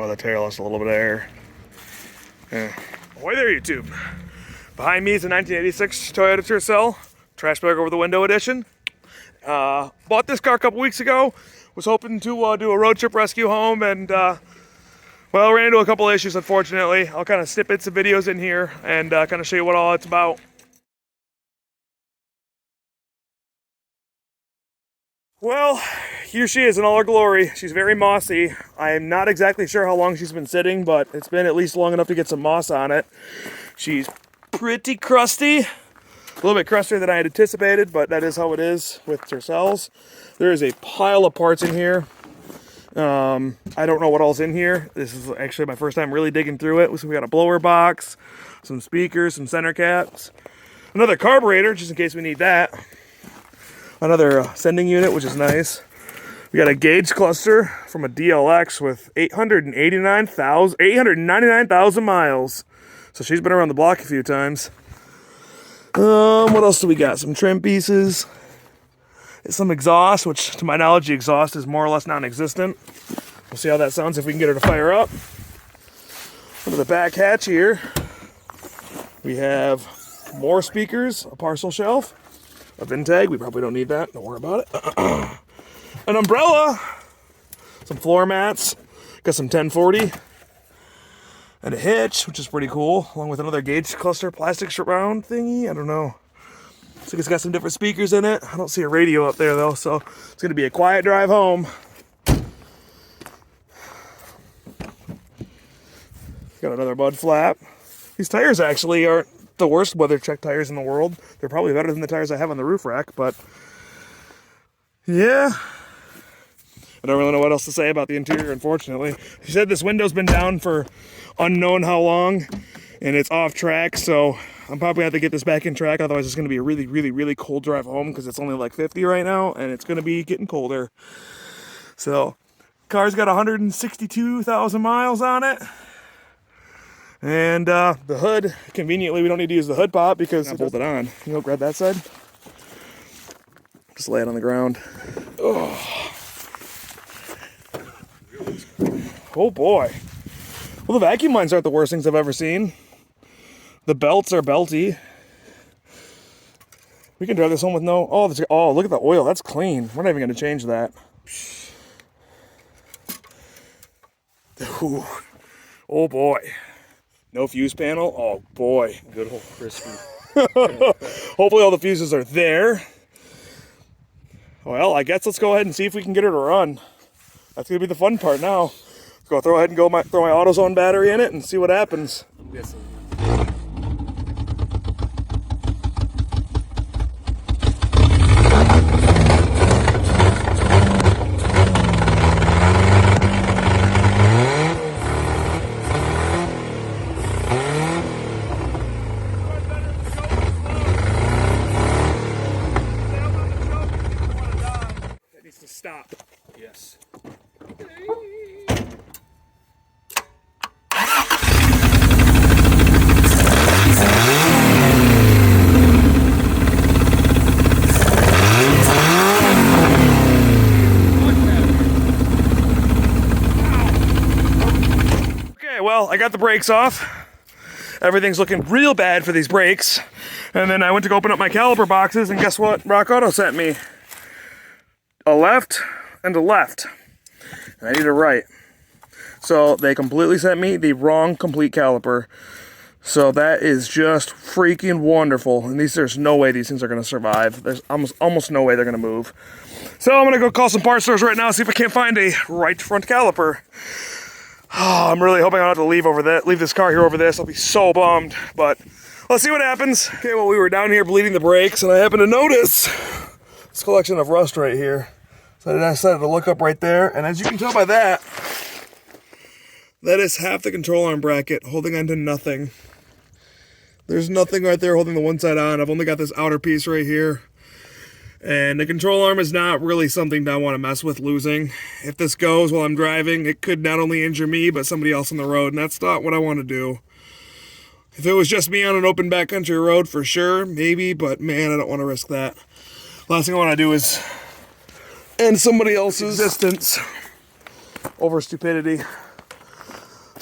Oh, the tail lost a little bit of air. Yeah. Ahoy there, YouTube. Behind me is a 1986 Toyota Tercel, trash bag over the window edition. Bought this car a couple weeks ago. Was hoping to do a road trip rescue home, and well, ran into a couple issues, unfortunately. I'll kind of snip some videos in here and kind of show you what all it's about. Well, here she is in all her glory. She's very mossy. I'm not exactly sure how long she's been sitting, but it's been at least long enough to get some moss on it. She's pretty crusty. A little bit crustier than I had anticipated, but that is how it is with Tercels. There is a pile of parts in here. I don't know what all's in here. This is actually my first time really digging through it. So we got a blower box, some speakers, some center caps, another carburetor, just in case we need that. Another sending unit, which is nice. We got a gauge cluster from a DLX with 899,000 miles. So she's been around the block a few times. What else do we got? Some trim pieces. Some exhaust, which to my knowledge, the exhaust is more or less non-existent. We'll see how that sounds if we can get her to fire up. Under the back hatch here, we have more speakers, a parcel shelf, a VIN tag. We probably don't need that. Don't worry about it. An umbrella, some floor mats, got some 1040, and a hitch, which is pretty cool, along with another gauge cluster plastic surround thingy. I don't know. So it's got some different speakers in it. I don't see a radio up there though, so it's gonna be a quiet drive home. Got another mud flap. These tires actually aren't the worst weather check tires in the world. They're probably better than the tires I have on the roof rack, but yeah. I don't really know what else to say about the interior, unfortunately. She said this window's been down for unknown how long, and it's off track, so I'm probably gonna have to get this back in track. Otherwise, it's gonna be a really, really, really cold drive home because it's only like 50 right now, and it's gonna be getting colder. So, car's got 162,000 miles on it. And the hood, conveniently, we don't need to use the hood pop because it's bolted on. You know, grab that side. Just lay it on the ground. Oh boy. Well, the vacuum lines aren't the worst things I've ever seen. The belts are belty. We can drive this home with no... Oh, look at the oil. That's clean. We're not even going to change that. Ooh. Oh boy. No fuse panel. Oh boy. Good old crispy. Hopefully all the fuses are there. Well, I guess let's go ahead and see if we can get her to run. That's going to be the fun part now. Let's go throw ahead and throw my AutoZone battery in it and see what happens. I'm guessing. That needs to stop. Yes. Well, I got the brakes off. Everything's looking real bad for these brakes. And then I went to go open up my caliper boxes, and guess what Rock Auto sent me? A left and a left. And I need a right. So they completely sent me the wrong complete caliper. So that is just freaking wonderful. And there's no way these things are going to survive. There's almost no way they're going to move. So I'm going to go call some parts stores right now, see if I can't find a right front caliper. Oh, I'm really hoping I don't have to leave this car here over this. I'll be so bummed, but let's see what happens. Okay, well, we were down here bleeding the brakes, and I happened to notice this collection of rust right here. So I decided to look up right there, and as you can tell by that, that is half the control arm bracket holding onto nothing. There's nothing right there holding the one side on. I've only got this outer piece right here. And the control arm is not really something that I want to mess with losing. If this goes while I'm driving, it could not only injure me, but somebody else on the road, and that's not what I want to do. If it was just me on an open backcountry road, for sure, maybe, but man, I don't want to risk that. Last thing I want to do is end somebody else's existence over stupidity.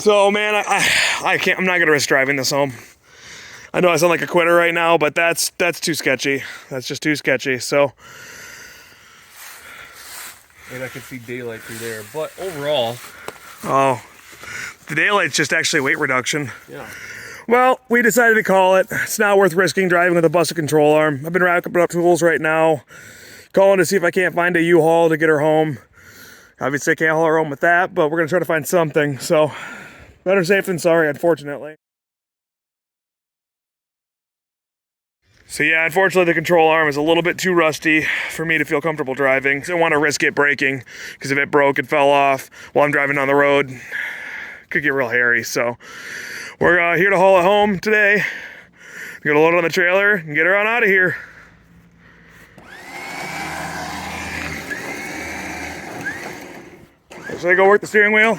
So man, I can't. I'm not gonna risk driving this home. I know I sound like a quitter right now, but that's too sketchy. That's just too sketchy. So. And I could see daylight through there, but overall. Oh, the daylight's just actually weight reduction. Yeah. Well, we decided to call it. It's not worth risking driving with a busted control arm. I've been racking up tools right now, calling to see if I can't find a U-Haul to get her home. Obviously, I can't haul her home with that, but we're gonna try to find something. So, better safe than sorry, unfortunately. So yeah, unfortunately the control arm is a little bit too rusty for me to feel comfortable driving. So I don't want to risk it breaking, because if it broke and fell off while I'm driving down the road, it could get real hairy. So we're here to haul it home today. We're gonna load it on the trailer and get her on out of here. Should I go work the steering wheel?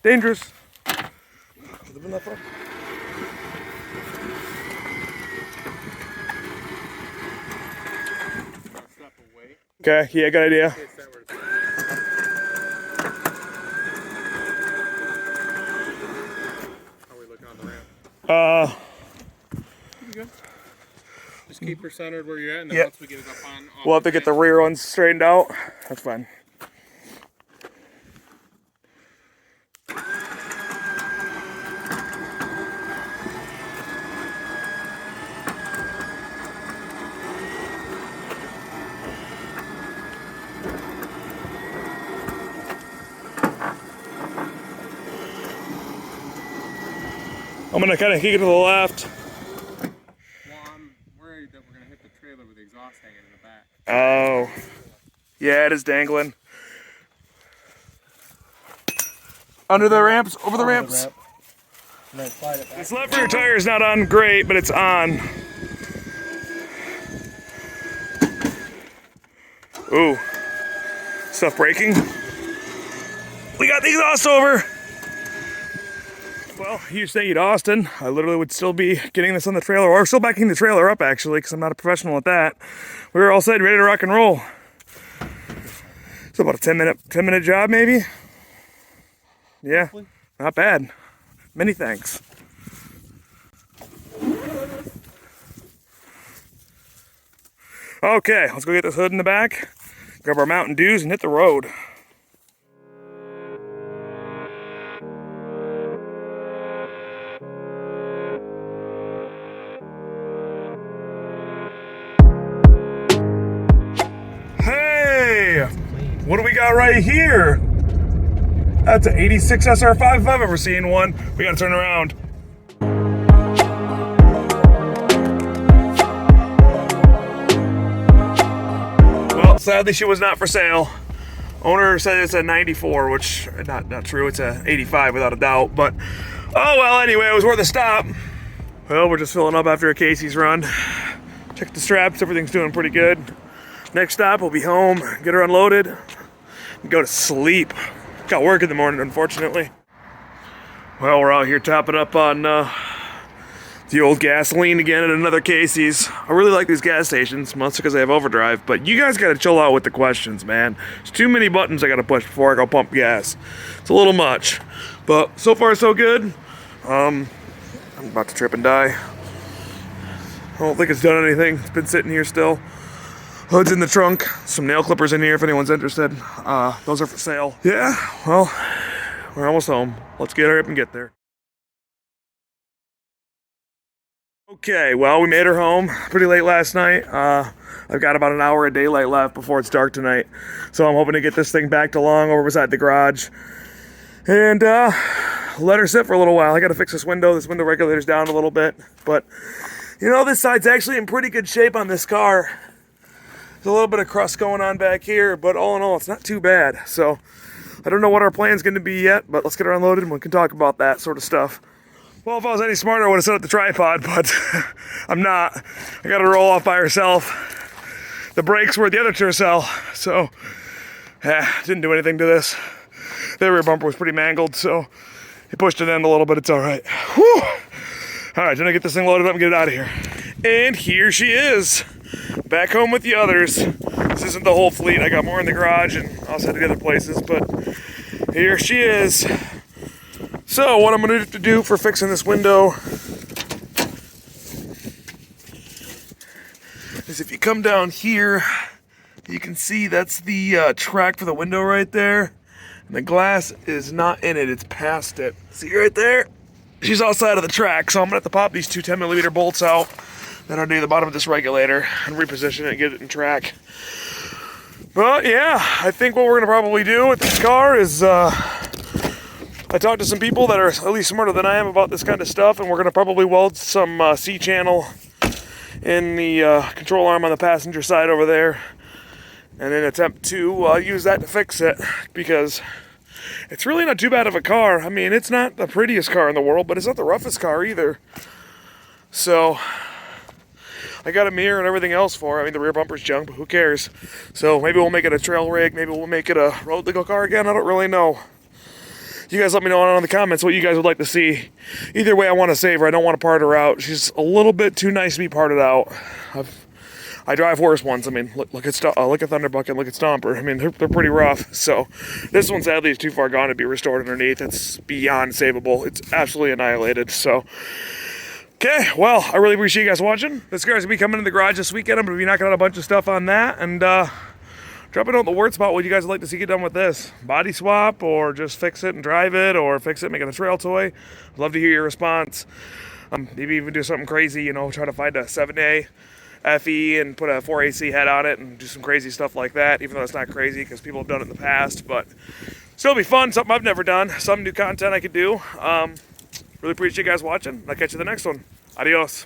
Dangerous. Living that far? Okay, yeah, good idea. How we looking on the ramp? Pretty good. Just keep her centered where you're at, and then once we get it up on... We'll have to get the rear ones straightened out. That's fine. I'm gonna kind of kick it to the left. Well, I'm worried that we're gonna hit the trailer with the exhaust hanging in the back. Oh. Yeah, it is dangling. Under the ramps, over the ramps. And then slide it back. This left rear tire is not on great, but it's on. Ooh. Stuff breaking. We got the exhaust over. Well, you stayed Austin. I literally would still be getting this on the trailer, or still backing the trailer up actually, because I'm not a professional at that. We were all set, ready to rock and roll. It's about a 10 minute job maybe. Yeah, not bad. Many thanks. Okay, let's go get this hood in the back, grab our Mountain Dews, and hit the road. Hey, what do we got right here? That's an 86 SR5 if I've ever seen one. We gotta turn around. Well, sadly she was not for sale. Owner said it's a 94, which not true. It's a 85 without a doubt. But oh well. Anyway, it was worth a stop. Well, we're just filling up after a Casey's run. Check the straps. Everything's doing pretty good. Next stop, we'll be home. Get her unloaded. And go to sleep. Got work in the morning, unfortunately. Well, we're out here topping up on the old gasoline again at another Casey's. I really like these gas stations, mostly because they have overdrive, but you guys gotta chill out with the questions, man. There's too many buttons I gotta push before I go pump gas. It's a little much, but so far so good. I'm about to trip and die. I don't think it's done anything. It's been sitting here still. Hood's in the trunk. Some nail clippers in here if anyone's interested. Those are for sale. Yeah, well, we're almost home. Let's get her up and get there. Okay, well, we made her home pretty late last night. I've got about an hour of daylight left before it's dark tonight. So I'm hoping to get this thing backed along over beside the garage. And let her sit for a little while. I gotta fix this window. This window regulator's down a little bit. But, you know, this side's actually in pretty good shape on this car. There's a little bit of crust going on back here, but all in all, it's not too bad. So I don't know what our plan's going to be yet, but let's get her unloaded and we can talk about that sort of stuff. Well, if I was any smarter, I would have set up the tripod, but I'm not. I got to roll off by herself. The brakes were at the other Tercel, so didn't do anything to this. The rear bumper was pretty mangled, so he pushed it in a little bit. It's all right. Whew. All right, gonna get this thing loaded up and get it out of here. And here she is. Back home with the others. This isn't the whole fleet. I got more in the garage and also at the other places, but Here she is. So what I'm gonna do for fixing this window is if you come down here, you can see that's the track for the window right there. And the glass is not in it, it's past it. See right there? She's outside of the track, so I'm gonna have to pop these two 10mm bolts out that are near the bottom of this regulator and reposition it and get it in track. But yeah, I think what we're gonna probably do with this car is I talked to some people that are at least smarter than I am about this kind of stuff, and we're going to probably weld some C-channel in the control arm on the passenger side over there, and then attempt to use that to fix it, because it's really not too bad of a car. I mean, it's not the prettiest car in the world, but it's not the roughest car either. So I got a mirror and everything else for it. I mean, the rear bumper's junk, but who cares? So maybe we'll make it a trail rig, maybe we'll make it a road legal car again, I don't really know. You guys let me know down in the comments what you guys would like to see. Either way, I want to save her. I don't want to part her out. She's a little bit too nice to be parted out. I drive worse ones. I mean, look at Thunderbuck and look at Stomper. I mean, they're pretty rough. So this one sadly is too far gone to be restored underneath. It's beyond savable. It's absolutely annihilated. So, okay, well, I really appreciate you guys watching. This car's gonna be coming in the garage this weekend. I'm gonna be knocking out a bunch of stuff on that, and drop it on the word spot what you guys would like to see get done with this. Body swap, or just fix it and drive it, or fix it, make it a trail toy. I'd love to hear your response. Maybe even do something crazy, you know, try to find a 7A FE and put a 4AC head on it and do some crazy stuff like that, even though it's not crazy because people have done it in the past, but still be fun, something I've never done, some new content I could do. Really appreciate you guys watching. I'll catch you in the next one. Adios.